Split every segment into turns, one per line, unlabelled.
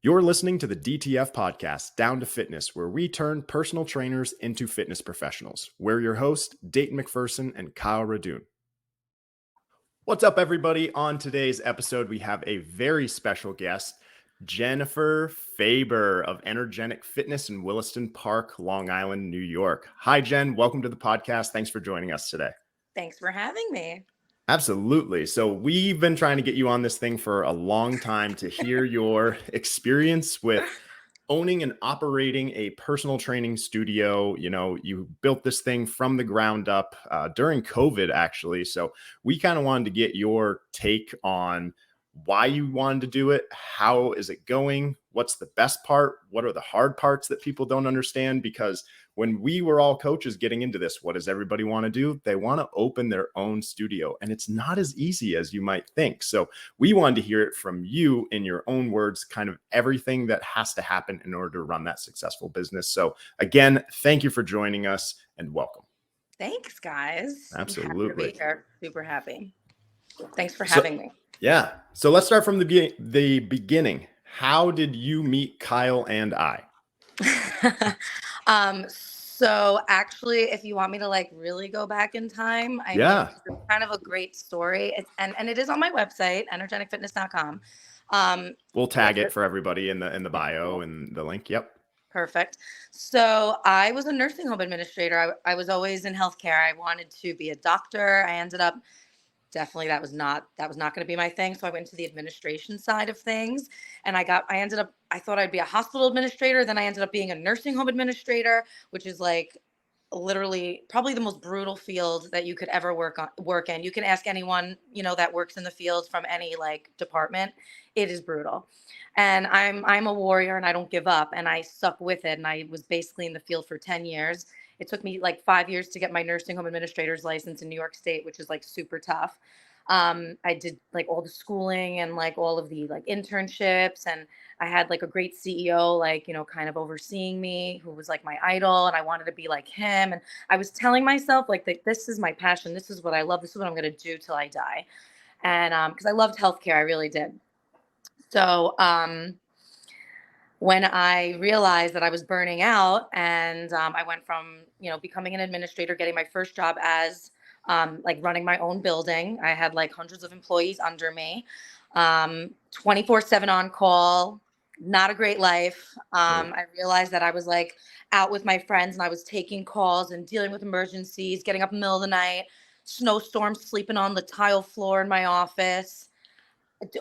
You're listening to the DTF podcast, Down to Fitness, where we turn personal trainers into fitness professionals. We're your hosts, Dayton McPherson and Kyle Radune. What's up, everybody? On today's episode, we have a very special guest, Jennifer Faber of EnerJENic Fitness in Williston Park, Long Island, New York. Hi, Jen. Welcome to the podcast. Thanks for joining us today.
Thanks for having me.
Absolutely. So we've been trying to get you on this thing for a long time to hear your experience with owning and operating a personal training studio. You know, you built this thing from the ground up during COVID, actually. So we kind of wanted to get your take on why you wanted to do it. How is it going? What's the best part? What are the hard parts that people don't understand? Because when we were all coaches getting into this, what does everybody want to do? They want to open their own studio, and it's not as easy as you might think. So we wanted to hear it from you in your own words, kind of everything that has to happen in order to run that successful business. So again, thank you for joining us and welcome.
Thanks, guys.
Absolutely.
I'm happy to be here. Super happy. Thanks for having me.
Yeah. So let's start from the beginning. How did you meet Kyle and I?
So actually, if you want me to really go back in time, I mean, it's kind of a great story. And it is on my website, energeticfitness.com.
We'll tag it for everybody in the bio and the link. Yep.
Perfect. So I was a nursing home administrator. I was always in healthcare. I wanted to be a doctor. I ended up definitely that was not going to be my thing. So I went to the administration side of things, and I thought I'd be a hospital administrator. Then I ended up being a nursing home administrator, which is literally probably the most brutal field that you could ever work in. You can ask anyone, that works in the field from any department. It is brutal. And I'm a warrior and I don't give up, and I stuck with it. And I was basically in the field for 10 years. It took me 5 years to get my nursing home administrator's license in New York State, which is super tough. I did all the schooling and all of the internships, and I had a great CEO, kind of overseeing me, who was my idol, and I wanted to be like him. And I was telling myself that this is my passion. This is what I love. This is what I'm going to do till I die. And because I loved healthcare, I really did. So, when I realized that I was burning out, and I went from, becoming an administrator, getting my first job as running my own building. I had hundreds of employees under me, 24/7 on call, not a great life. I realized that I was out with my friends, and I was taking calls and dealing with emergencies, getting up in the middle of the night, snowstorms, sleeping on the tile floor in my office,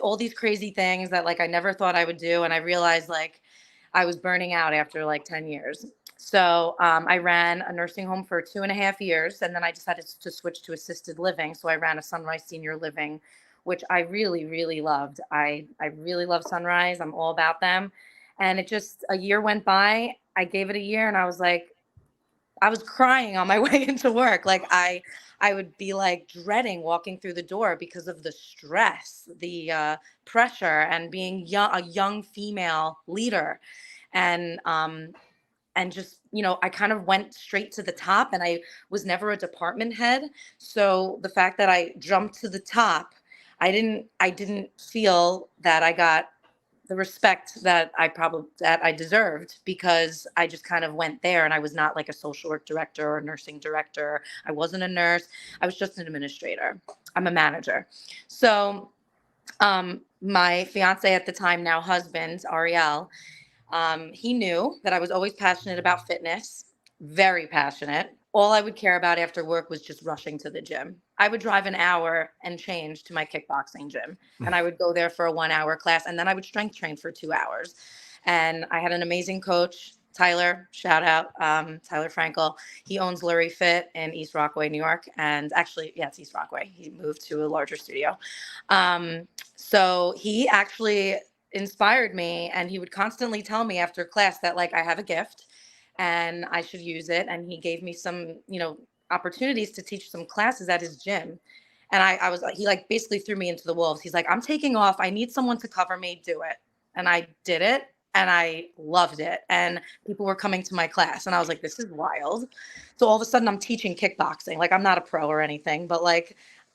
all these crazy things that I never thought I would do. And I realized I was burning out after 10 years. So I ran a nursing home for 2.5 years, and then I decided to switch to assisted living. So I ran a Sunrise Senior Living, which I really, really loved. I really love Sunrise. I'm all about them. And a year went by. I gave it a year, and I was crying on my way into work. I would be dreading walking through the door because of the stress, the pressure, and being a young female leader. And just, I kind of went straight to the top, and I was never a department head. So the fact that I jumped to the top, I didn't feel that I got the respect that I deserved, because I just kind of went there, and I was not a social work director or nursing director. I wasn't a nurse. I was just an administrator. I'm a manager. So my fiance at the time, now husband, Ariel, he knew that I was always passionate about fitness, very passionate. All I would care about after work was just rushing to the gym. I would drive an hour and change to my kickboxing gym, and I would go there for a 1-hour class, and then I would strength train for 2 hours. And I had an amazing coach, Tyler, shout out, Tyler Frankel. He owns Lurie Fit in East Rockaway, New York. And actually, yeah, it's East Rockaway. He moved to a larger studio. So he actually inspired me, and he would constantly tell me after class that I have a gift and I should use it. And he gave me some, opportunities to teach some classes at his gym. And he basically threw me into the wolves. He's I'm taking off. I need someone to cover me. Do it. And I did it, and I loved it. And people were coming to my class, and I was this is wild. So all of a sudden I'm teaching kickboxing. I'm not a pro or anything, but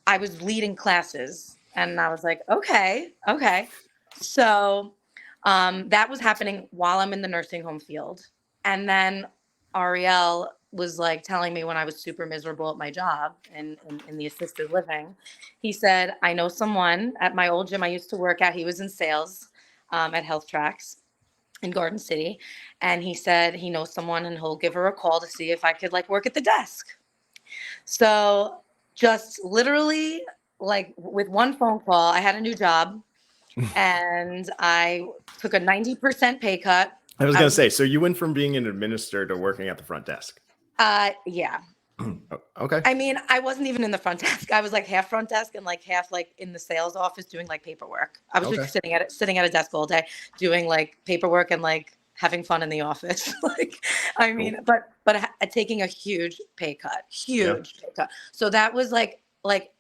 I was leading classes, and I was okay. So That was happening while I'm in the nursing home field. And then Ariel was like telling me when I was super miserable at my job in the assisted living, he said, I know someone at my old gym I used to work at. He was in sales at Health Tracks in Garden City. And he said he knows someone and he'll give her a call to see if I could like work at the desk. So just literally like with one phone call, I had a new job and I took a 90% pay cut.
I was going to say, so you went from being an administrator to working at the front desk.
Yeah.
Okay.
I mean, I wasn't even in the front desk. I was like half front desk and like half like in the sales office doing like paperwork. I was just sitting at a desk all day doing like paperwork and like having fun in the office. Like, I mean, but taking a huge pay cut, pay cut. So that was like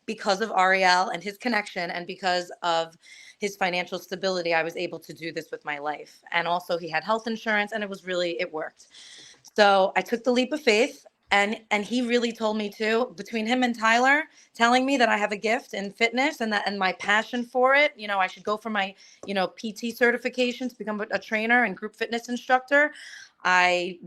because of Ariel and his connection and because of his financial stability, I was able to do this with my life. And also he had health insurance and it worked. So I took the leap of faith. And he really told me too, between him and Tyler telling me that I have a gift in fitness and my passion for it, you know, I should go for my, you know, PT certification to become a trainer and group fitness instructor. I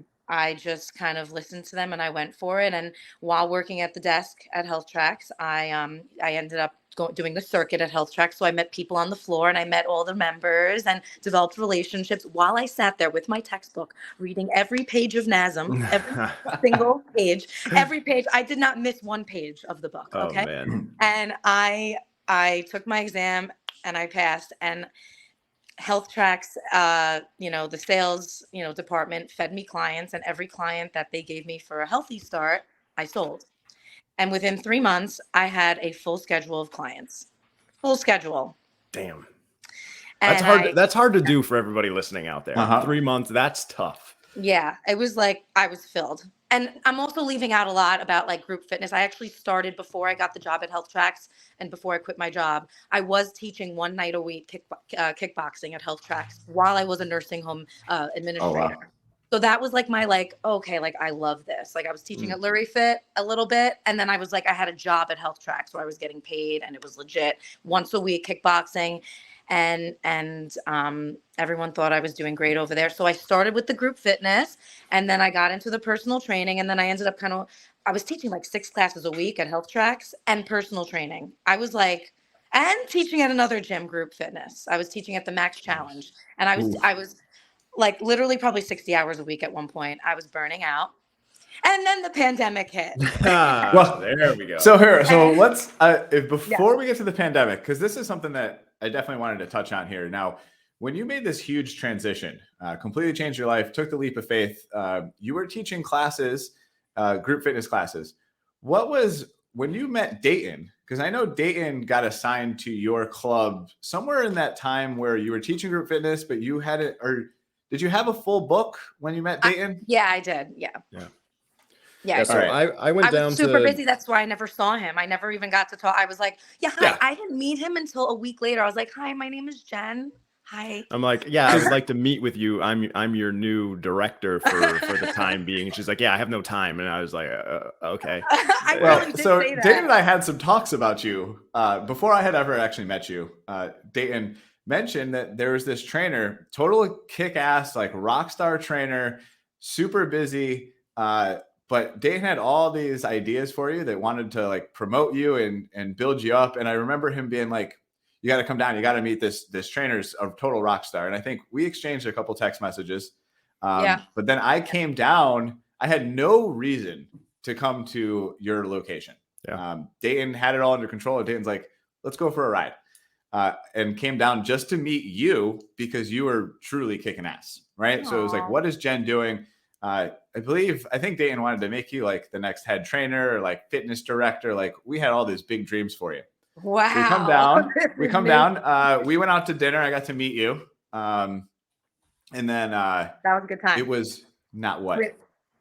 just kind of listened to them and I went for it. And while working at the desk at Health Tracks, I ended up doing the circuit at Health Tracks. So I met people on the floor and I met all the members and developed relationships while I sat there with my textbook, reading every page of NASM, every single page, every page. I did not miss one page of the book. Okay.
Oh, man.
And I took my exam and I passed. And Health Tracks, you know, the sales, you know, department fed me clients, and every client that they gave me for a healthy start, I sold. And within 3 months, I had a full schedule of clients. Full schedule.
Damn.
And
that's hard. That's hard to do for everybody listening out there. 3 months. That's tough.
Yeah, it was like I was filled. And I'm also leaving out a lot about like group fitness. I actually started before I got the job at Health Tracks and before I quit my job. I was teaching one night a week kickboxing at Health Tracks while I was a nursing home administrator. Oh, wow. So that was like my okay, like I love this. Like I was teaching at Lurie Fit a little bit. And then I was like, I had a job at Health Tracks where I was getting paid and it was legit once a week kickboxing. And everyone thought I was doing great over there. So I started with the group fitness and then I got into the personal training. And then I ended up I was teaching like 6 classes a week at Health Tracks and personal training. I was like, and teaching at another gym, group fitness. I was teaching at the Max Challenge. And I was like literally probably 60 hours a week at one point. I was burning out. And then the pandemic hit.
Well, there we go.
So let's before we get to the pandemic, because this is something that I definitely wanted to touch on here. Now, when you made this huge transition, completely changed your life, took the leap of faith, you were teaching classes, group fitness classes. What was when you met Dayton? Because I know Dayton got assigned to your club somewhere in that time where you were teaching group fitness, but you had it, or did you have a full book when you met Dayton?
Yeah, I did. Yeah.
So I went down
was super busy. That's why I never saw him. I never even got to talk. I was like, hi. I didn't meet him until a week later. I was like, hi, my name is Jen. Hi.
I'm like, I would like to meet with you. I'm your new director for the time being. And she's like, I have no time. And I was like, okay.
So Dayton and I had some talks about you before I had ever actually met you. Dayton mentioned that there was this trainer, total kick-ass, like rock star trainer, super busy, but Dayton had all these ideas for you that wanted to like promote you and build you up. And I remember him being like, you got to come down. You got to meet this trainer's a total rock star. And I think we exchanged a couple text messages. But then I came down. I had no reason to come to your location. Dayton had it all under control. Dayton's like, let's go for a ride. And came down just to meet you because you were truly kicking ass. Right. Aww. So it was like, what is Jen doing? I think Dayton wanted to make you like the next head trainer or like fitness director. Like we had all these big dreams for you.
Wow.
So we come down. We went out to dinner. I got to meet you. And then
that was a good time.
It was not what?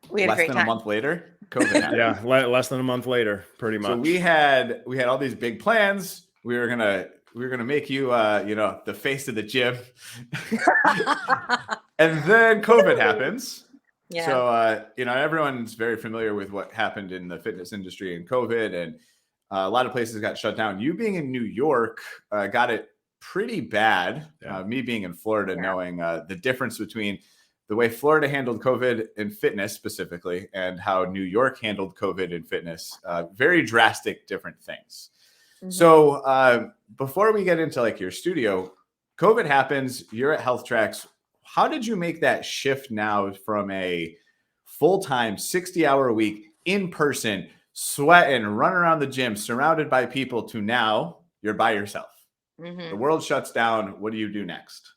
We had
less than a month later. COVID happened.
Less than a month later, pretty much.
So we had all these big plans. We were gonna make you the face of the gym. And then COVID happens. Yeah. So, everyone's very familiar with what happened in the fitness industry and COVID, and a lot of places got shut down. You being in New York got it pretty bad.
Yeah.
Me being in Florida,
Yeah.
knowing the difference between the way Florida handled COVID in fitness specifically and how New York handled COVID in fitness, very drastic different things.
Mhm.
So before we get into like your studio, COVID happens, you're at Health Tracks. How did you make that shift now from a full-time 60-hour a week in person, sweating, running around the gym, surrounded by people, to now you're by yourself? The world shuts down. What do you do next?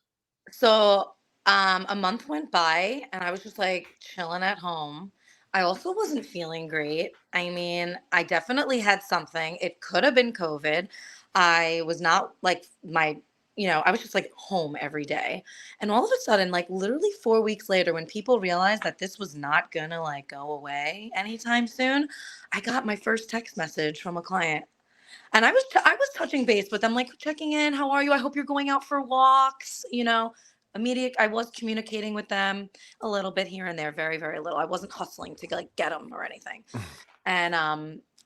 So a month went by and I was just like chilling at home. I also wasn't feeling great. I mean, I definitely had something. It could have been COVID. I was not like I was just like home every day. And all of a sudden, like literally 4 weeks later, when people realized that this was not gonna like go away anytime soon, I got my first text message from a client. And I was touching base with them, like checking in. How are you? I hope you're going out for walks. Immediate. I was communicating with them a little bit here and there, very very little. I wasn't hustling to like get them or anything. And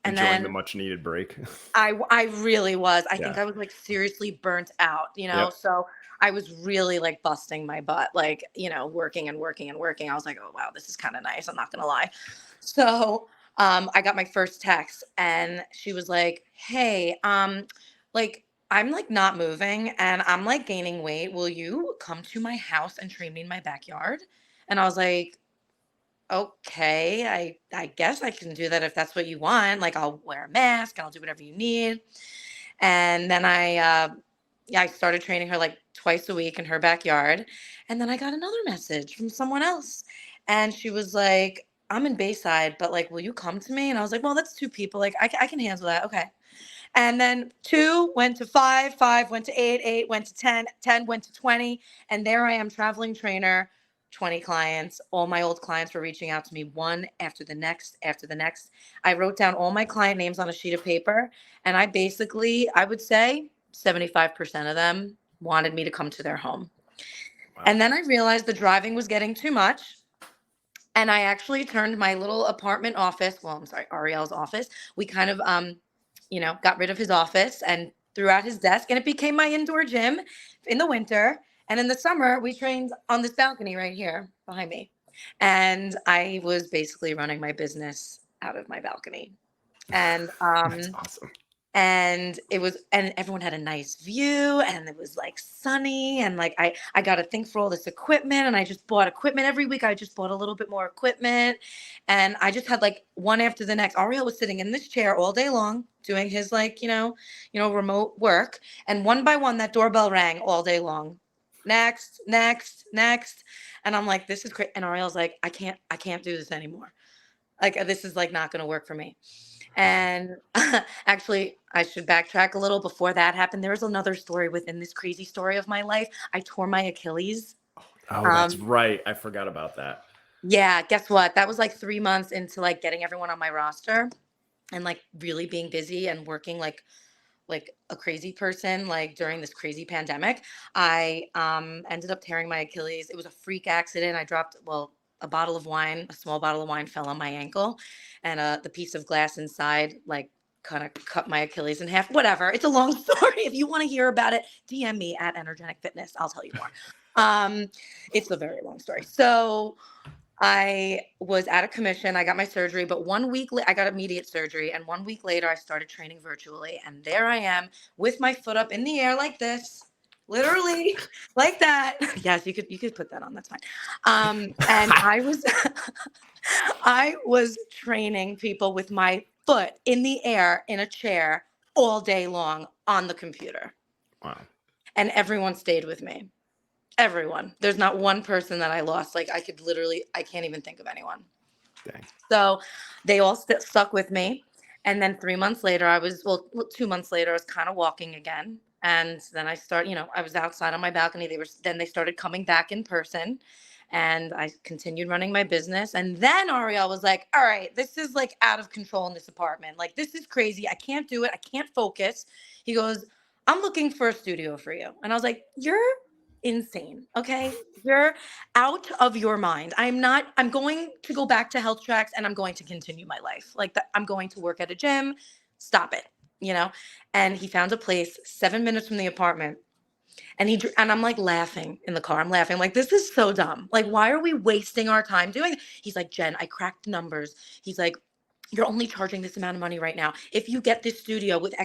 Enjoying
then
the much needed break.
I really was. I think
Yeah.
I was like seriously burnt out.
Yep.
So I was really like busting my butt, like working and working and working. I was like, oh wow, this is kind of nice. I'm not gonna lie. So I got my first text and she was like, hey, like I'm like not moving and I'm like gaining weight. Will you come to my house and train me in my backyard? And I was like, okay, I guess I can do that if that's what you want. Like I'll wear a mask and I'll do whatever you need. And then I started training her like twice a week in her backyard. And then I got another message from someone else. And she was like, I'm in Bayside, but like, will you come to me? And I was like, well, that's two people. Like, I can handle that. Okay. And then 2 went to 5, 5 went to 8, 8 went to 10, 10 went to 20. And there I am, traveling trainer, 20 clients. All my old clients were reaching out to me one after the next, after the next. I wrote down all my client names on a sheet of paper. And I would say 75% of them wanted me to come to their home.
Wow.
And then I realized the driving was getting too much. And I actually turned my little apartment office, well, I'm sorry, Ariel's office. We kind of, got rid of his office and threw out his desk, and it became my indoor gym in the winter. And in the summer, we trained on this balcony right here behind me. And I was basically running my business out of my balcony. And
That's awesome.
and everyone had a nice view and it was like sunny and like I got a thing for all this equipment and I just bought equipment every week. I just bought a little bit more equipment and I just had like one after the next. Ariel was sitting in this chair all day long doing his like remote work, and one by one that doorbell rang all day long. Next, next, next. And I'm like, this is great. And Ariel's like, I can't do this anymore. Like this is like not going to work for me. And actually, I should backtrack a little. Before that happened, there was another story within this crazy story of my life. I tore my Achilles.
Oh, that's right. I forgot about that.
Yeah, guess what? That was like 3 months into like getting everyone on my roster and like really being busy and working like a crazy person like during this crazy pandemic. I ended up tearing my Achilles. It was a freak accident. I dropped, a bottle of wine, a small bottle of wine fell on my ankle, and the piece of glass inside like kind of cut my Achilles in half. Whatever. It's a long story. If you want to hear about it, DM me at EnerJENic Fitness. I'll tell you more. It's a very long story. So I was out of commission. I got my surgery, but 1 week I got immediate surgery, and 1 week later I started training virtually, and there I am with my foot up in the air like this. Literally like that. Yes, you could put that on. That's fine. And I was training people with my foot in the air in a chair all day long on the computer.
Wow.
And everyone stayed with me. Everyone. There's not one person that I lost. Like I can't even think of anyone.
Dang.
So they all stuck with me. And then 3 months later, 2 months later, I was kind of walking again. And then I was outside on my balcony. They started coming back in person, and I continued running my business. And then Ariel was like, all right, this is like out of control in this apartment. Like, this is crazy. I can't do it. I can't focus. He goes, I'm looking for a studio for you. And I was like, you're insane. Okay. You're out of your mind. I'm going to go back to Health Tracks and I'm going to continue my life like that. I'm going to work at a gym. Stop it. And he found a place 7 minutes from the apartment. And I'm like laughing in the car. I'm laughing. I'm like, this is so dumb. Like, why are we wasting our time doing it? He's like, Jen, I cracked numbers. He's like, you're only charging this amount of money right now. If you get this studio with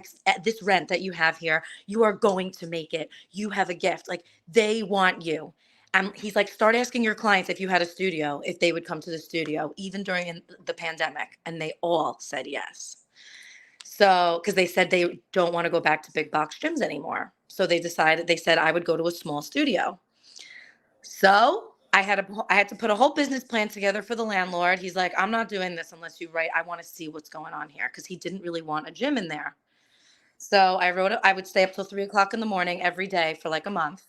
this rent that you have here, you are going to make it. You have a gift. Like, they want you. And he's like, start asking your clients if you had a studio, if they would come to the studio, even during the pandemic. And they all said yes. So, because they said they don't want to go back to big box gyms anymore. So they said I would go to a small studio. So I had to put a whole business plan together for the landlord. He's like, I'm not doing this unless you write. I want to see what's going on here, because he didn't really want a gym in there. So I would stay up till 3 o'clock in the morning every day for like a month.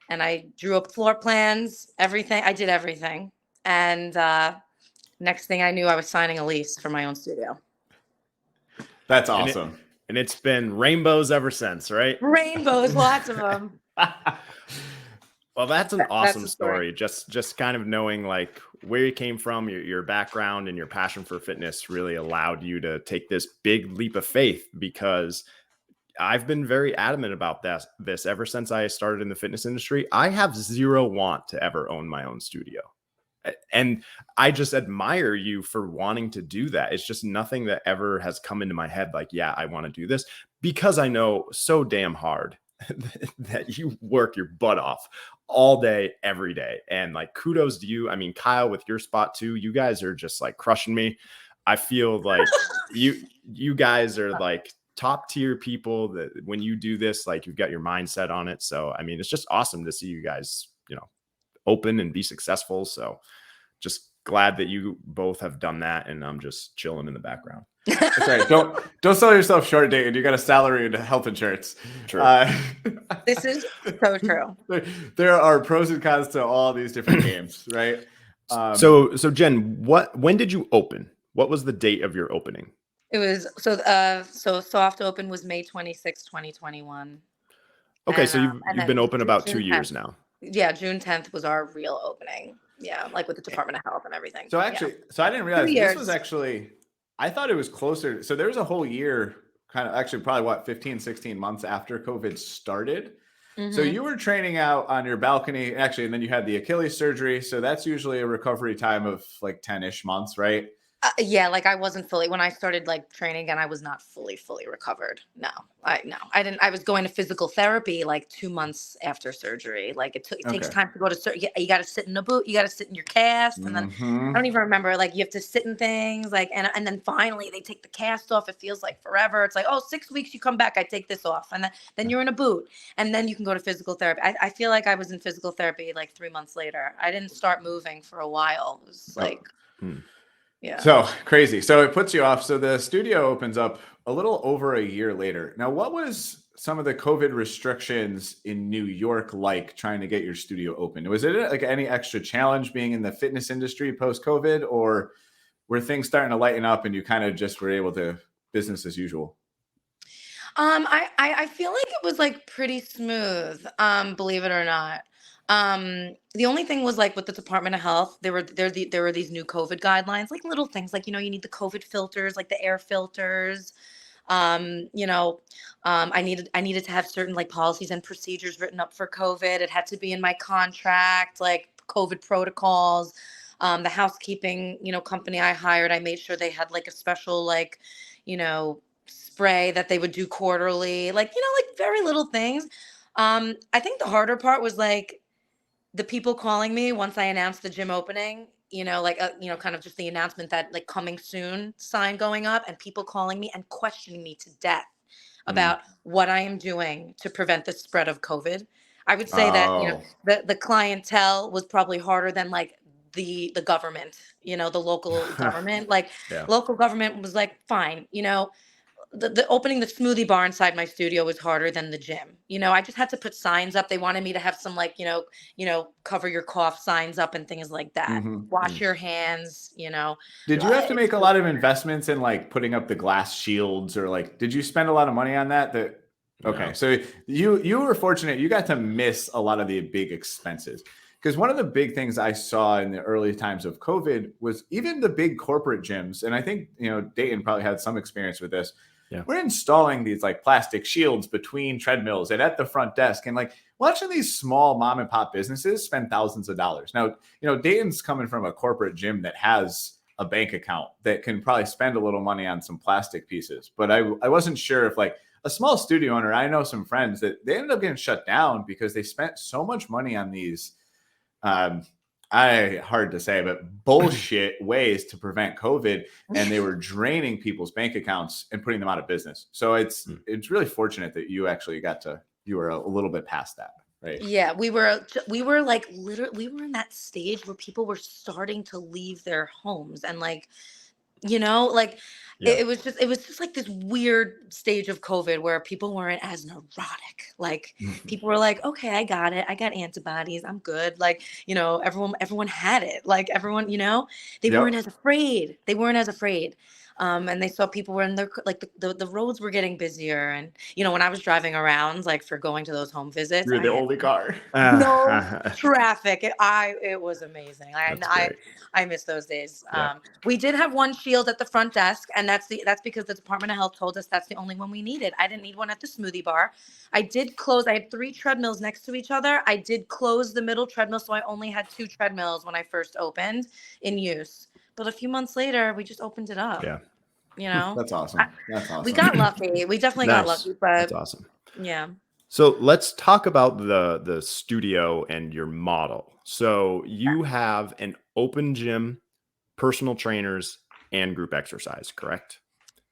And I drew up floor plans, everything. I did everything. And next thing I knew, I was signing a lease for my own studio.
That's awesome.
And it's been rainbows ever since, right?
Rainbows, lots of them.
Well, that's an awesome
That's
story. Just kind of knowing like where you came from, your background and your passion for fitness really allowed you to take this big leap of faith, because I've been very adamant about this ever since I started in the fitness industry. I have zero want to ever own my own studio. And I just admire you for wanting to do that. It's just nothing that ever has come into my head like, yeah, I want to do this, because I know so damn hard that you work your butt off all day, every day. And like, kudos to you. I mean, Kyle, with your spot too, you guys are just like crushing me. I feel like you guys are like top tier people that when you do this, like you've got your mindset on it. So, I mean, it's just awesome to see you guys, open and be successful. So just glad that you both have done that. And I'm just chilling in the background.
That's right. Don't sell yourself short, Dayton. You got a salary and health insurance.
True.
This is so true.
There are pros and cons to all these different games, right?
So Jen, when did you open? What was the date of your opening?
It was so soft open was May 26, 2021.
Okay,
And,
so you've been open about 2 years now.
Yeah, June 10th was our real opening. Yeah, like with the Department of Health and everything.
So actually, so I didn't realize this was actually, I thought it was closer. So there was a whole year, kind of actually probably 15, 16 months after COVID started. Mm-hmm. So you were training out on your balcony, actually, and then you had the Achilles surgery. So that's usually a recovery time of like 10-ish months, right?
Yeah, like I wasn't fully, when I started like training again, I was not fully recovered. No, I didn't. I was going to physical therapy like 2 months after surgery. Like it takes time to go to surgery. You got to sit in a boot. You got to sit in your cast. And then I don't even remember, like you have to sit in things like, and then finally they take the cast off. It feels like forever. It's like, 6 weeks, you come back, I take this off. And then you're in a boot, and then you can go to physical therapy. I feel like I was in physical therapy like 3 months later. I didn't start moving for a while. It was like, yeah.
So crazy. So it puts you off. So the studio opens up a little over a year later. Now, what was some of the COVID restrictions in New York like trying to get your studio open? Was it like any extra challenge being in the fitness industry post-COVID, or were things starting to lighten up and you kind of just were able to business as usual?
I feel like it was like pretty smooth, believe it or not. The only thing was like with the Department of Health, there were these new COVID guidelines, like little things like, you need the COVID filters, like the air filters. I needed to have certain like policies and procedures written up for COVID. It had to be in my contract, like COVID protocols. The housekeeping, company I hired, I made sure they had like a special, like, spray that they would do quarterly, like, like very little things. I think the harder part was like the people calling me once I announced the gym opening, kind of just the announcement that like coming soon sign going up, and people calling me and questioning me to death about what I am doing to prevent the spread of COVID. I would say that, the clientele was probably harder than like the government, the local government, like local government was like, fine, the opening the smoothie bar inside my studio was harder than the gym. I just had to put signs up. They wanted me to have some like, cover your cough signs up and things like that. Wash your hands,
Did you have to make a lot of investments in like putting up the glass shields, or like, did you spend a lot of money on that? Okay. So you were fortunate. You got to miss a lot of the big expenses. Because one of the big things I saw in the early times of COVID was even the big corporate gyms. And I think, Dayton probably had some experience with this.
Yeah.
we're installing these like plastic shields between treadmills and at the front desk. And like watching these small mom and pop businesses spend thousands of dollars. Now, Dayton's coming from a corporate gym that has a bank account that can probably spend a little money on some plastic pieces. But I wasn't sure if like a small studio owner, I know some friends that they ended up getting shut down because they spent so much money on these hard to say, but bullshit ways to prevent COVID, and they were draining people's bank accounts and putting them out of business. So it's really fortunate that you actually you were a little bit past that, right?
Yeah, we were like literally, we were in that stage where people were starting to leave their homes, and like, like it was just like this weird stage of COVID where people weren't as neurotic. Like people were like, okay, I got it. I got antibodies. I'm good. Like, everyone had it. Like everyone, they weren't as afraid. They weren't as afraid. And they saw people were in their, like the roads were getting busier. And, when I was driving around, like for going to those home visits,
You're the only car.
No traffic. It was amazing. I miss those days.
Yeah.
We did have one shield at the front desk, and that's because the Department of Health told us that's the only one we needed. I didn't need one at the smoothie bar. I had 3 treadmills next to each other. I did close the middle treadmill, so I only had 2 treadmills when I first opened in use. But a few months later, we just opened it up.
Yeah.
That's awesome.
We got lucky. We definitely got lucky, but
that's awesome.
Yeah.
So let's talk about the studio and your model. So you have an open gym, personal trainers, and group exercise, correct?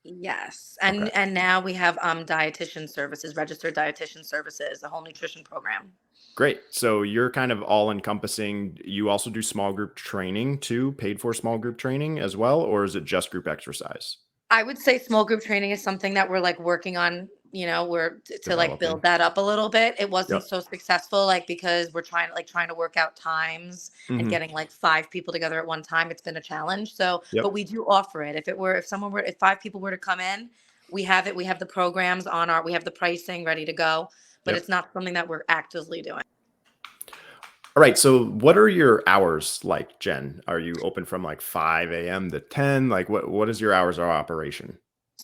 Yes. And now we have dietitian services, registered dietitian services, a whole nutrition program.
Great. So you're kind of all encompassing. You also do small group training too, paid for small group training as well, or is it just group exercise?
I would say small group training is something that we're like working on, we're to like build that up a little bit. It wasn't so successful, like because we're trying to work out times and getting like 5 people together at one time. It's been a challenge. So, but we do offer it. If 5 people were to come in, we have it. We have the programs we have the pricing ready to go, but it's not something that we're actively doing.
All right. So what are your hours like, Jen? Are you open from like 5 a.m. to 10? Like what is your hours of operation?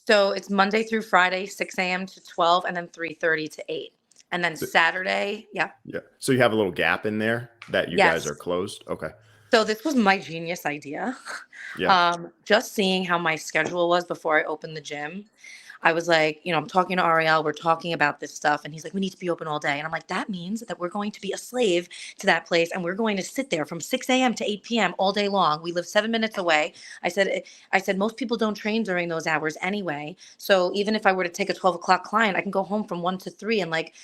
So it's Monday through Friday, 6 a.m. to 12, and then 3:30 to 8. And then Saturday. Yeah.
So you have a little gap in there that you guys are closed. Okay.
So this was my genius idea. Just seeing how my schedule was before I opened the gym. I was like, I'm talking to Ariel, we're talking about this stuff. And he's like, we need to be open all day. And I'm like, that means that we're going to be a slave to that place. And we're going to sit there from 6 a.m. to 8 p.m. all day long. We live 7 minutes away. I said, most people don't train during those hours anyway. So even if I were to take a 12 o'clock client, I can go home from 1 to 3 and like,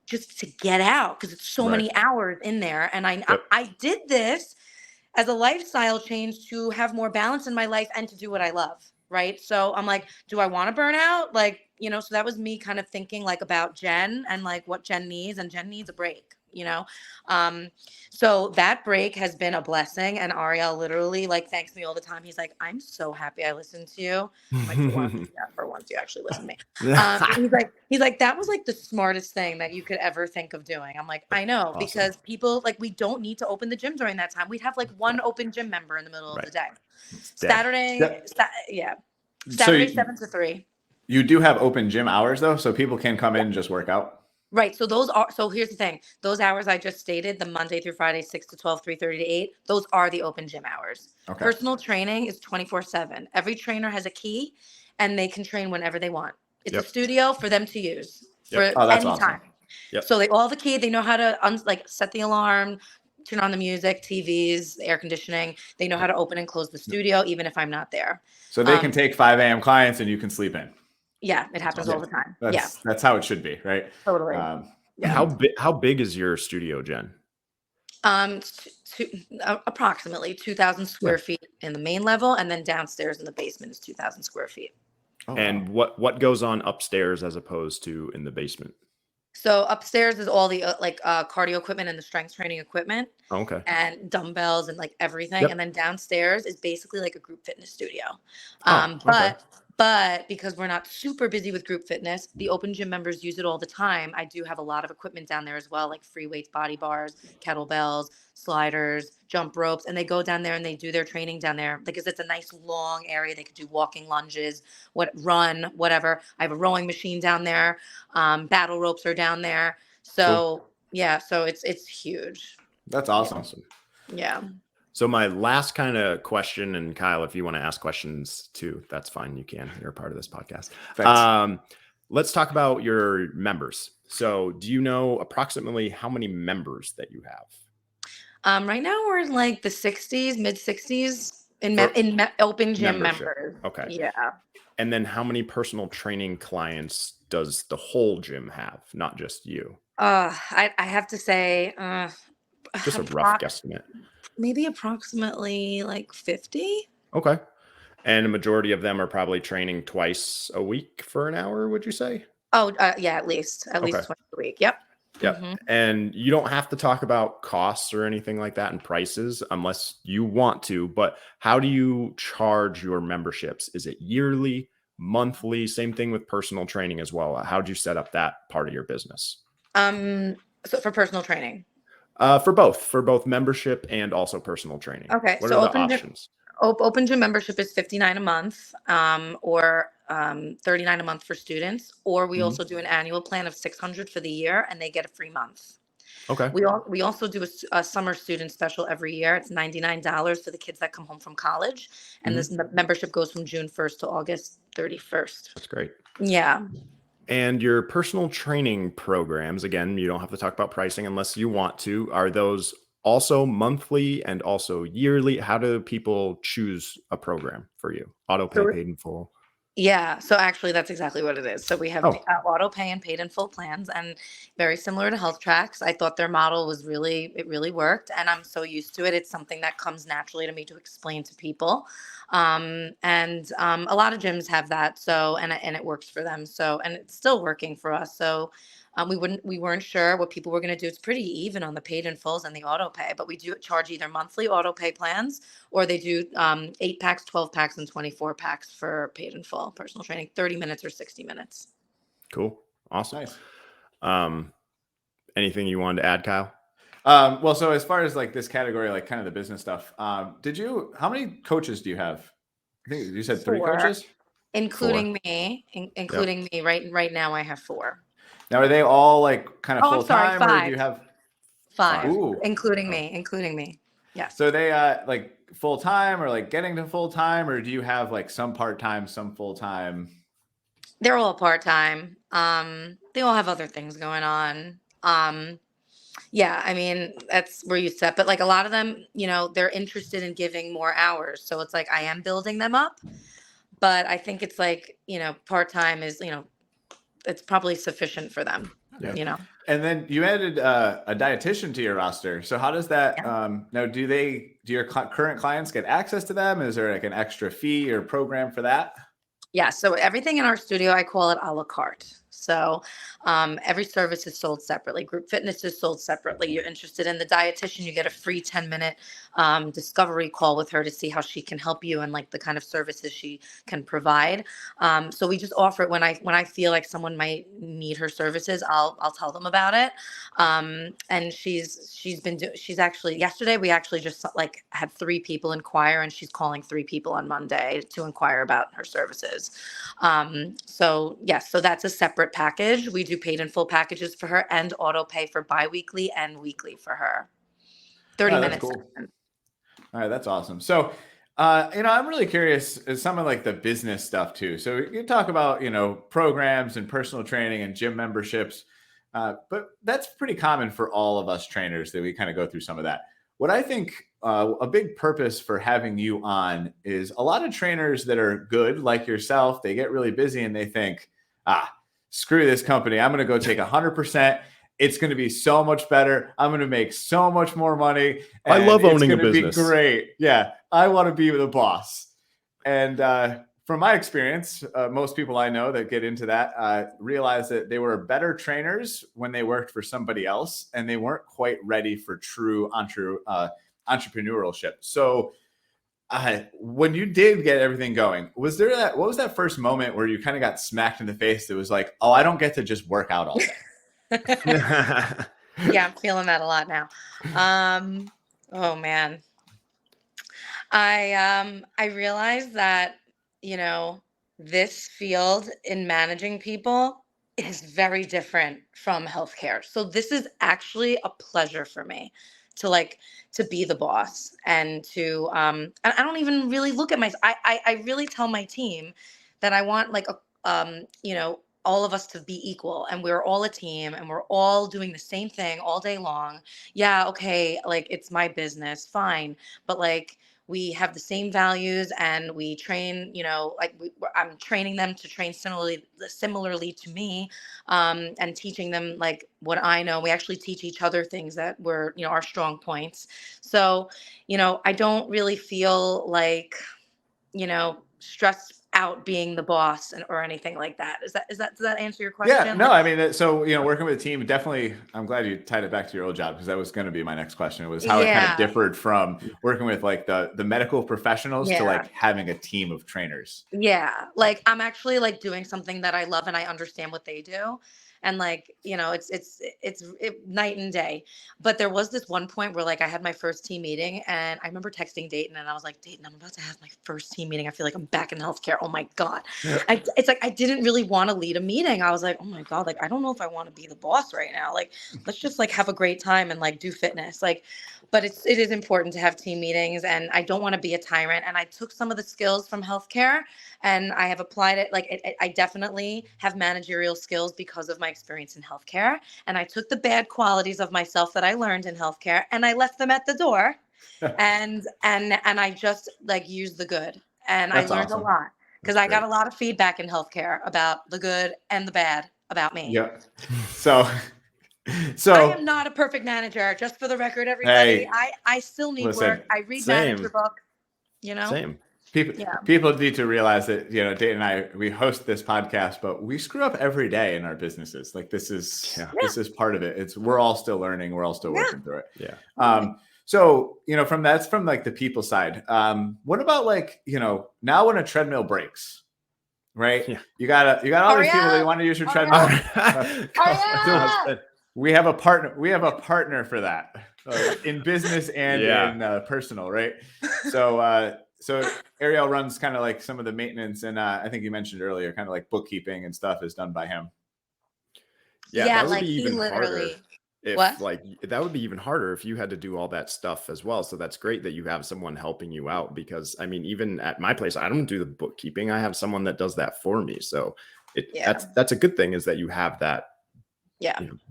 just to get out because it's so many hours in there. And I did this as a lifestyle change to have more balance in my life and to do what I love. Right. So I'm like, do I want to burn out? Like, so that was me kind of thinking like about Jen and like what Jen needs, and Jen needs a break, So that break has been a blessing. And Ariel literally like thanks me all the time. He's like, I'm so happy I listened to you. I'm like, for once you actually listen to me. He's like, that was like the smartest thing that you could ever think of doing. I'm like, I know, because people like, we don't need to open the gym during that time. We'd have like one open gym member in the middle of the day. Saturday, Saturday 7 to 3.
You do have open gym hours though, so people can come in and just work out.
Right. So here's the thing. Those hours I just stated, the Monday through Friday, 6 to 12, 3:30 to 8, those are the open gym hours. Okay. Personal training is 24/7. Every trainer has a key and they can train whenever they want. It's a studio for them to use for any time. Yep. So they all have a key. They know how to set the alarm, turn on the music, TVs, the air conditioning. They know how to open and close the studio, even if I'm not there.
So they can take 5 a.m. clients and you can sleep in.
Yeah, it happens all the time.
That's how it should be, right?
Totally.
How big is your studio, Jen?
Approximately 2,000 square feet in the main level, and then downstairs in the basement is 2,000 square feet.
Oh, and what goes on upstairs as opposed to in the basement?
So upstairs is all the cardio equipment and the strength training equipment.
Okay.
And dumbbells and like everything. And then downstairs is basically like a group fitness studio. But because we're not super busy with group fitness, the open gym members use it all the time. I do have a lot of equipment down there as well, like free weights, body bars, kettlebells, sliders, jump ropes, and they go down there and they do their training down there because it's a nice long area. They could do walking lunges, run, whatever. I have a rowing machine down there. Battle ropes are down there. So yeah, so it's huge.
That's awesome.
Yeah.
So my last kind of question, and Kyle, if you want to ask questions too, that's fine. You can. You're a part of this podcast. Let's talk about your members. So do you know approximately how many members that you have?
Right now we're in like the 60s, mid 60s in open gym members.
Okay.
Yeah.
And then how many personal training clients does the whole gym have, not just you?
I have to say,
just a rough guesstimate.
Maybe approximately like 50.
Okay. And a majority of them are probably training twice a week for an hour, would you say?
Oh, yeah, at least twice a week. Yep.
Yep. Mm-hmm. And you don't have to talk about costs or anything like that and prices unless you want to, but how do you charge your memberships? Is it yearly, monthly? Same thing with personal training as well. How'd you set up that part of your business?
So for personal training?
For both membership and also personal training.
Okay.
What are the options?
Open gym membership is $59 a month, or $39 a month for students, or we also do an annual plan of $600 for the year, and they get a free month.
Okay.
We also do a summer student special every year. It's $99 for the kids that come home from college, and this membership goes from June 1st to August 31st.
That's great.
Yeah.
And your personal training programs, again, you don't have to talk about pricing unless you want to. Are those also monthly and also yearly? How do people choose a program for you? Auto pay, paid in full?
Yeah. So actually, that's exactly what it is. So we have auto pay and paid in full plans, and very similar to Health Tracks. I thought their model was it really worked, and I'm so used to it. It's something that comes naturally to me to explain to people. And a lot of gyms have that. So, and it works for them. So, and it's still working for us. So, we weren't sure what people were going to do. It's pretty even on the paid in fulls and the auto pay, but we do charge either monthly auto pay plans, or they do 8 packs, 12 packs, and 24 packs for paid in full personal training, 30 minutes or 60 minutes.
Cool. Awesome. Nice. Anything you wanted to add, Kyle?
Well, so as far as like this category, like kind of the business stuff, how many coaches do you have? I think you said 3 coaches,
including me, including me. Right now I have 4.
Now, are they all like kind of full time,
5.
or do you have
5, including me? Yes.
So they like full time, or like getting to full time, or do you have like some part time, some full time?
They're all part time. They all have other things going on. Yeah, I mean, that's where you set, but like a lot of them, they're interested in giving more hours. So it's like I am building them up, but I think it's like, part time is, it's probably sufficient for them,
And then you added a dietitian to your roster. So how does that, now do your current clients get access to them? Is there like an extra fee or program for that?
Yeah. So everything in our studio, I call it a la carte. So every service is sold separately. Group fitness is sold separately. You're interested in the dietitian, you get a free 10-minute discovery call with her to see how she can help you and like the kind of services she can provide. So we just offer it when I feel like someone might need her services, I'll tell them about it. And she's actually, yesterday we actually just like had 3 people inquire, and she's calling 3 people on Monday to inquire about her services. So yes, so that's a separate package. We do paid in full packages for her and auto pay for biweekly and weekly for her. 30 minutes.
Cool. All right, that's awesome. So, I'm really curious as some of like the business stuff too. So you talk about, programs and personal training and gym memberships, but that's pretty common for all of us trainers that we kind of go through some of that. What I think a big purpose for having you on is a lot of trainers that are good, like yourself, they get really busy and they think, screw this company. I'm going to go take 100%. It's going to be so much better. I'm going to make so much more money.
I love owning a business.
It's going to be great. Yeah. I want to be the boss. And from my experience, most people I know that get into that realize that they were better trainers when they worked for somebody else, and they weren't quite ready for true entrepreneurship. So when you did get everything going, what was that first moment where you kind of got smacked in the face that was like, oh, I don't get to just work out all day?
Yeah, I'm feeling that a lot now. Oh man. I realized that, you know, this field in managing people is very different from healthcare. So this is actually a pleasure for me to like to be the boss and to I don't even really look at I really tell my team that I want like a you know, all of us to be equal and we're all a team and we're all doing the same thing all day long. Yeah, okay, like it's my business, fine. But like we have the same values and we train, you know, like I'm training them to train similarly to me, and teaching them like what I know. We actually teach each other things that were, you know, our strong points. So, you know, I don't really feel like, you know, stressed out being the boss or anything like that. Does that answer your
Yeah,
question?
no,
Like,
I mean, so, working with a team, definitely, I'm glad you tied it back to your old job because that was going to be my next question. It was how it kind of
yeah,
differed from working with like the medical professionals to
yeah.
like having a team of trainers.
Yeah, like I'm actually like doing something that I love and I understand what they do. And like, you know, night and day. But there was this one point where like I had my first team meeting and I remember texting Dayton and I was like, Dayton, I'm about to have my first team meeting. I feel like I'm back in healthcare. Oh my God. It's like I didn't really want to lead a meeting. I was like, oh my God, like I don't know if I want to be the boss right now. Like, let's just like have a great time and like do fitness. Like, but it is important to have team meetings and I don't want to be a tyrant. And I took some of the skills from healthcare and I have applied it. Like I definitely have managerial skills because of my experience in healthcare. And I took the bad qualities of myself that I learned in healthcare and I left them at the door. And I just like used the good. And I
That's
learned a
awesome.
lot because
That's
I got
great.
a lot of feedback in healthcare about the good and the bad about me.
Yeah. So,
I am not a perfect manager, just for the record, everybody.
hey,
I still need
listen,
work. I read manager
Same.
books, you know?
Same.
Yeah.
people need to realize that, Dave and I, we host this podcast, but we screw up every day in our businesses. Like this is part of it. We're all still learning. We're all still working through it.
Yeah.
So, from like the people side. What about like, now when a treadmill breaks, right?
Yeah.
You got all these people that
Hurry
want to use your
up.
treadmill.
Hurry up.
We have a partner for that in business and
Yeah.
in personal, right? So Ariel runs kind of like some of the maintenance, and I think you mentioned earlier, kind of like bookkeeping and stuff is done by him.
Yeah, that would
like
be
he
even harder
literally.
if
What?
like that would be even harder if you had to do all that stuff as well. So that's great that you have someone helping you out because I mean, even at my place, I don't do the bookkeeping. I have someone that does that for me. So that's a good thing is that you have that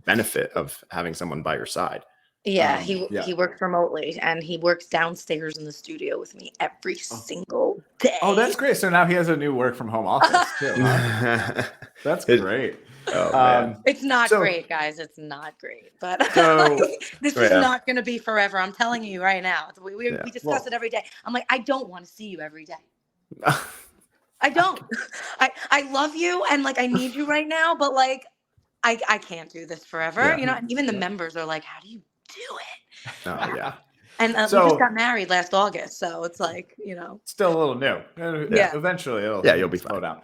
benefit of having someone by your side.
Yeah, he works remotely and he works downstairs in the studio with me every single day.
Oh, that's great. So now he has a new work from home office too. Huh? That's great.
Oh man.
It's not great, guys. It's not great. But this is not going to be forever. I'm telling you right now. We discuss it every day. I'm like, I don't want to see you every day. I don't. I love you and like I need you right now, but like I can't do this forever. You know, and even the members are like, how do you do it?
Oh yeah.
And we just got married last August, so it's like,
still a little new. Eventually you'll be slow down.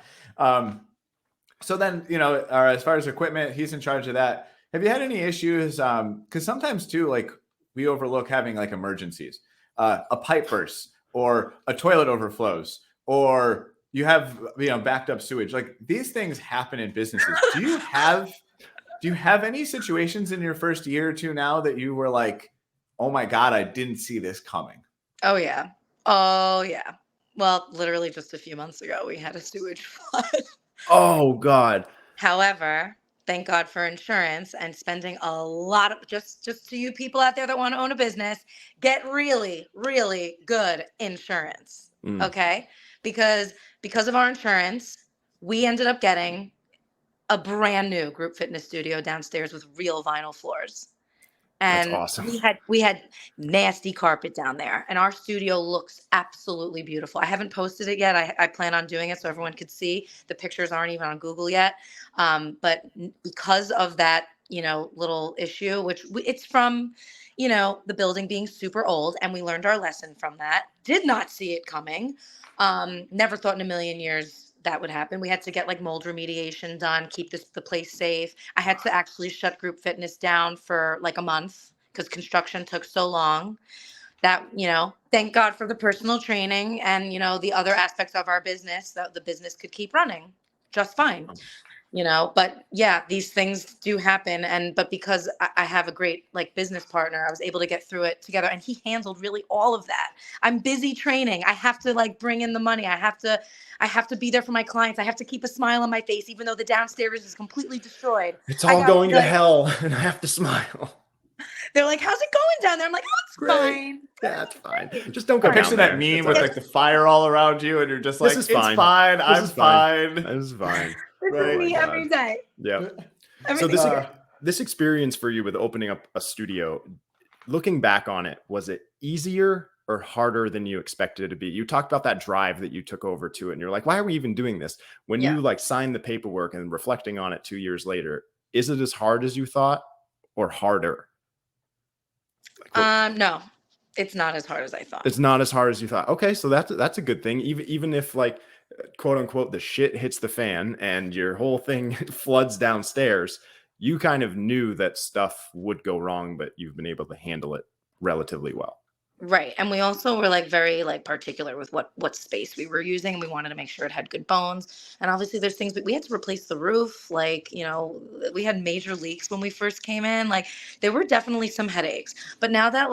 So then, as far as equipment, he's in charge of that. Have you had any issues? Because sometimes too, like we overlook having like emergencies, a pipe burst or a toilet overflows, or you have, backed up sewage. Like these things happen in businesses. Do you have any situations in your first year or two now that you were like, oh my God, I didn't see this coming?
Oh yeah. Well, literally just a few months ago, we had a sewage flood.
Oh God.
However, thank God for insurance and spending a lot of just to you people out there that want to own a business, get really, really good insurance. Okay? Because of our insurance, we ended up getting a brand new group fitness studio downstairs with real vinyl floors. And
that's awesome.
we had nasty carpet down there and our studio looks absolutely beautiful. I haven't posted it yet. I plan on doing it so everyone could see. The pictures aren't even on Google yet. But because of that, little issue, which it's from, the building being super old, and we learned our lesson from that. Did not see it coming. Never thought in a million years that would happen. We had to get like mold remediation done, keep the place safe. I had to actually shut group fitness down for like a month because construction took so long. that, thank God for the personal training and, the other aspects of our business, that the business could keep running just fine. But yeah, these things do happen. But because I have a great business partner, I was able to get through it together, and he handled really all of that. I'm busy training. I have to bring in the money. I have to be there for my clients. I have to keep a smile on my face, even though the downstairs is completely destroyed.
It's all going to hell and I have to smile.
They're like, how's it going down there? I'm like, oh, it's
Great.
fine.
Yeah, it's fine. Just don't go down
Picture that
there.
meme with the fire all around you, and you're just like,
This is
it's
fine.
fine. I'm fine.
This is fine.
This is me every day.
Yeah.
Everything's
So
great.
this experience for you with opening up a studio, looking back on it, was it easier or harder than you expected it to be? You talked about that drive that you took over to it, and you're like, why are we even doing this? When you signed the paperwork and reflecting on it 2 years later, is it as hard as you thought or harder?
No, it's not as hard as I thought.
It's not as hard as you thought. Okay, so that's a good thing. Even if quote unquote the shit hits the fan and your whole thing floods downstairs, you kind of knew that stuff would go wrong, but you've been able to handle it relatively well.
Right. And we also were very particular with what space we were using. And we wanted to make sure it had good bones. And obviously there's things we had to replace the roof. We had major leaks when we first came in. There were definitely some headaches. But now that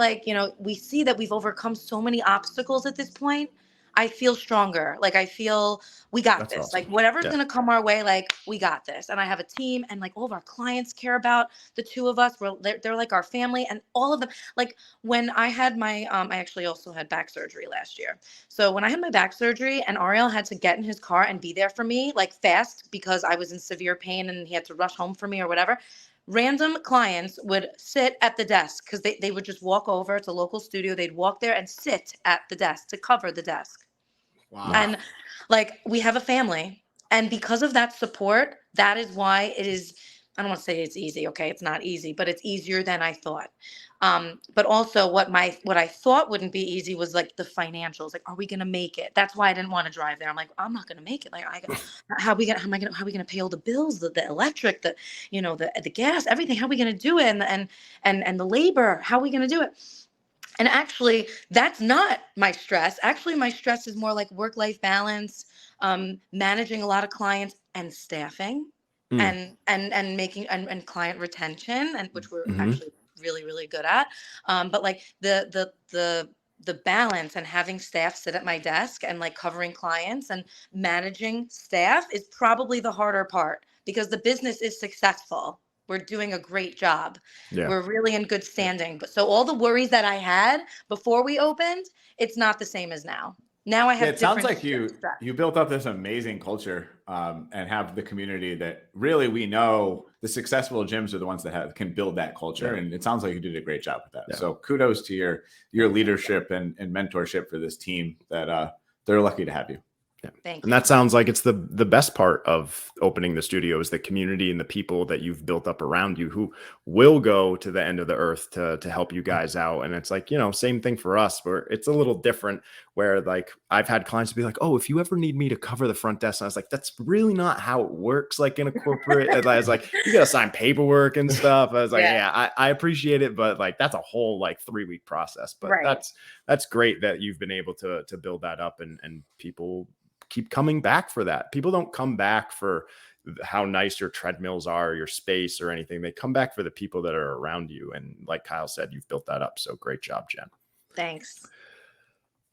we see that we've overcome so many obstacles at this point, I feel stronger. I feel we got this.
Awesome.
Whatever's going to come our way, we got this. And I have a team, and all of our clients care about the two of us. They're like our family, and all of them. When I had my, I actually also had back surgery last year. So when I had my back surgery, and Ariel had to get in his car and be there for me, fast, because I was in severe pain and he had to rush home for me or whatever. Random clients would sit at the desk because they would just walk over. It's a local studio. They'd walk there and sit at the desk to cover the desk.
Wow.
And we have a family. And because of that support, that is why it is, I don't want to say it's easy. Okay. It's not easy, but it's easier than I thought. But also what I thought wouldn't be easy was the financials. Are we going to make it? That's why I didn't want to drive there. I'm like, I'm not going to make it. How are we going to pay all the bills, the electric, the gas, everything? How are we going to do it? And the labor, how are we going to do it? And actually that's not my stress. Actually, my stress is more work-life balance, managing a lot of clients and staffing and making and client retention, and which we're actually really, really good at. But the balance and having staff sit at my desk and covering clients and managing staff is probably the harder part, because the business is successful. We're doing a great job.
Yeah.
We're really in good standing. But so all the worries that I had before we opened, it's not the same as now. Now I have.
It sounds like you built up this amazing culture and have the community that really, we know the successful gyms are the ones that can build that culture. Yeah. And it sounds like you did a great job with that. Yeah. So kudos to your leadership and mentorship for this team that they're lucky to have you.
Yeah. And that sounds like it's the best part of opening the studio is the community and the people that you've built up around you who will go to the end of the earth to help you guys out. And it's same thing for us, where it's a little different, where I've had clients be like, oh, if you ever need me to cover the front desk. And I was like, that's really not how it works. In a corporate, I was like, you got to sign paperwork and stuff. I was like, yeah, I appreciate it. But that's a whole 3-week process. But that's great that you've been able to build that up and people keep coming back for that. People don't come back for how nice your treadmills are, your space or anything. They come back for the people that are around you. And like Kyle said, you've built that up. So great job, Jen.
Thanks.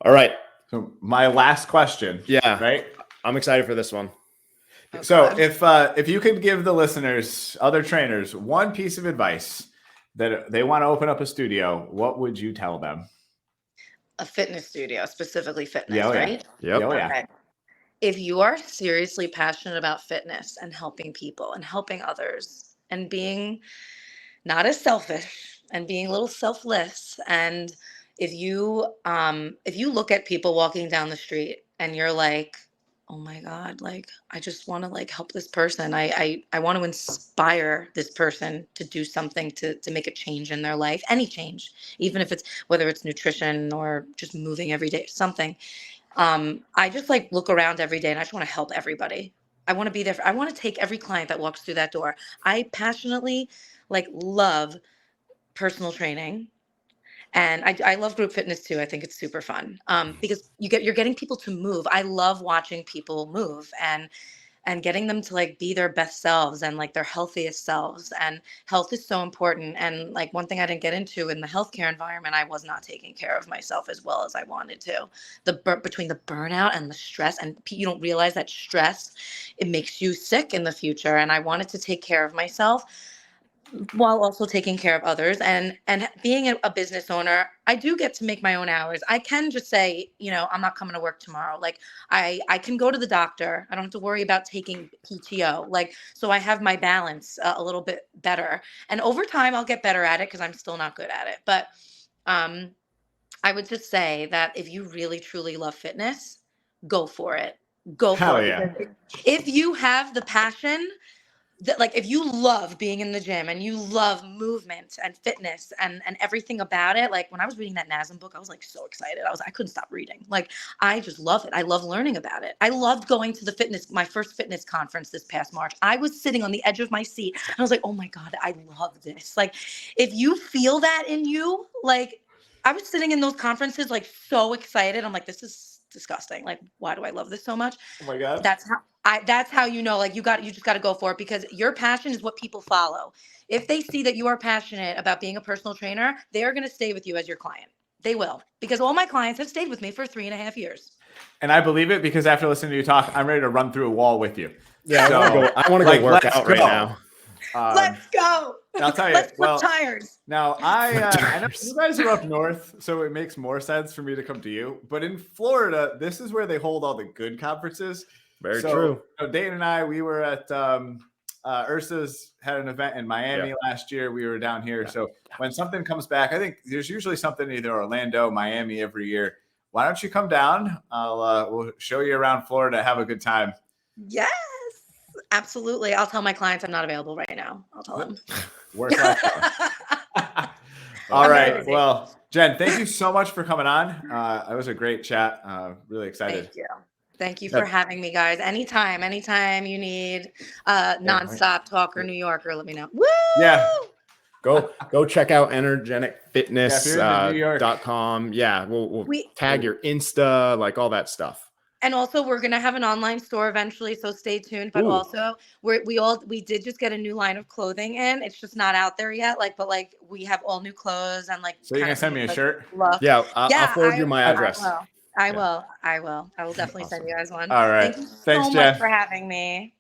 All right.
So my last question.
Yeah.
Right.
I'm excited for this one.
Okay. So if you could give the listeners, other trainers, one piece of advice that they want to open up a studio, what would you tell them?
A fitness studio, specifically fitness, right?
Yeah. Yep.
Oh, yeah.
Okay. If you are seriously passionate about fitness and helping people and helping others and being not as selfish and being a little selfless, and if you look at people walking down the street and you're like, oh my God, I just want to help this person. I want to inspire this person to do something to make a change in their life, any change, even if whether it's nutrition or just moving every day, something. I just look around every day and I just want to help everybody. I want to be there. I want to take every client that walks through that door. I passionately love personal training. And I love group fitness too. I think it's super fun because you're getting people to move. I love watching people move and getting them to like be their best selves and like their healthiest selves. And health is so important. And like one thing I didn't get into in the healthcare environment, I was not taking care of myself as well as I wanted to. Between the burnout and the stress, and you don't realize that stress, it makes you sick in the future. And I wanted to take care of myself while also taking care of others. And being a business owner, I do get to make my own hours. I can just say, I'm not coming to work tomorrow. Like I can go to the doctor. I don't have to worry about taking PTO. Like, so I have my balance a little bit better, and over time I'll get better at it because I'm still not good at it. But I would just say that if you really truly love fitness, go for it. Go
Hell
for it.
yeah.
Because if you have the passion, that like if you love being in the gym and you love movement and fitness and everything about it, like when I was reading that NASM book, I was like so excited. I couldn't stop reading. Like I just love it. I love learning about it. I loved going to my first fitness conference this past March. I was sitting on the edge of my seat and I was like, oh my God, I love this. Like if you feel that in you, like I was sitting in those conferences like so excited. I'm like, this is disgusting. Like, why do I love this so much?
Oh my God.
That's how like you just got to go for it, because your passion is what people follow. If they see that you are passionate about being a personal trainer, they are going to stay with you as your client. They will, because all my clients have stayed with me for 3.5 years.
And I believe it because after listening to you talk, I'm ready to run through a wall with you.
Yeah,
So,
I want to go work out right now.
Let's go.
I'll tell you.
Let's flip tires.
Now, I know you guys are up north, so it makes more sense for me to come to you. But in Florida, this is where they hold all the good conferences.
Very true.
Dayton and I, we were at Ursa's had an event in Miami last year. We were down here. So when something comes back, I think there's usually something either Orlando, Miami every year. Why don't you come down? We'll show you around Florida. Have a good time.
Yes, absolutely. I'll tell my clients I'm not available right now. I'll tell them.
Work out. All right. Well, Jen, thank you so much for coming on. It was a great chat. Really excited.
Thank you. Thank you for having me, guys. Anytime you need nonstop talk or New Yorker, let me know. Woo!
Yeah.
Go check out EnerJENicFitness.com. Yeah, we'll tag your Insta, like all that stuff.
And also, we're gonna have an online store eventually, so stay tuned. But also, we did just get a new line of clothing in. It's just not out there yet. But we have all new clothes and like.
So you're gonna send me a shirt?
Yeah, I'll forward you my address.
I will. I will definitely send you guys one.
All right.
Thank you so much for having me.